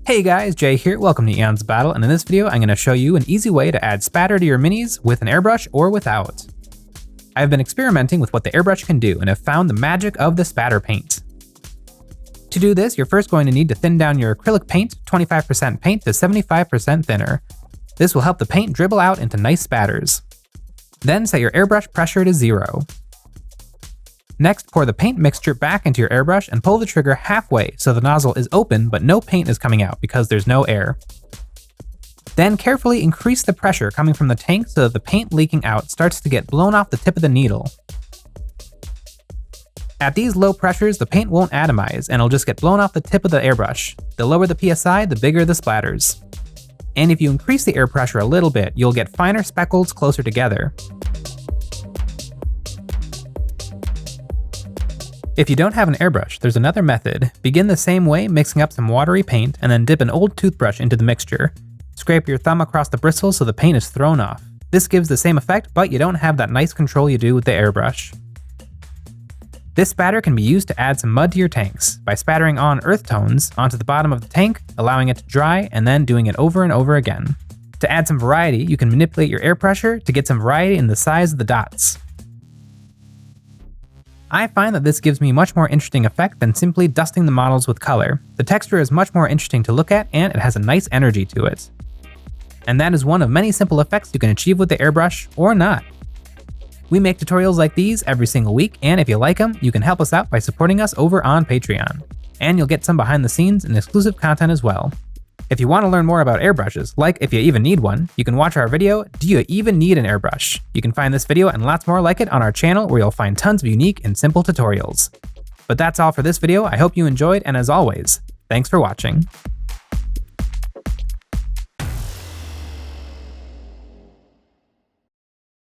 Hey guys, Jay here, welcome to EonsOfBattle, and in this video I'm going to show you an easy way to add spatter to your minis with an airbrush or without. I've been experimenting with what the airbrush can do and have found the magic of the spatter paint. To do this, you're first going to need to thin down your acrylic paint, 25% paint to 75% thinner. This will help the paint dribble out into nice spatters. Then set your airbrush pressure to 0. Next, pour the paint mixture back into your airbrush and pull the trigger halfway so the nozzle is open but no paint is coming out because there's no air. Then carefully increase the pressure coming from the tank so that the paint leaking out starts to get blown off the tip of the needle. At these low pressures, the paint won't atomize and it'll just get blown off the tip of the airbrush. The lower the PSI, the bigger the splatters. And if you increase the air pressure a little bit, you'll get finer speckles closer together. If you don't have an airbrush, there's another method. Begin the same way, mixing up some watery paint, and then dip an old toothbrush into the mixture. Scrape your thumb across the bristles so the paint is thrown off. This gives the same effect, but you don't have that nice control you do with the airbrush. This spatter can be used to add some mud to your tanks, by spattering on earth tones onto the bottom of the tank, allowing it to dry, and then doing it over and over again. To add some variety, you can manipulate your air pressure to get some variety in the size of the dots. I find that this gives me a much more interesting effect than simply dusting the models with color. The texture is much more interesting to look at and it has a nice energy to it. And that is one of many simple effects you can achieve with the airbrush, or not. We make tutorials like these every single week, and if you like them, you can help us out by supporting us over on Patreon. And you'll get some behind the scenes and exclusive content as well. If you want to learn more about airbrushes, like if you even need one, you can watch our video, Do You Even Need an Airbrush? You can find this video and lots more like it on our channel where you'll find tons of unique and simple tutorials. But that's all for this video, I hope you enjoyed, and as always, thanks for watching.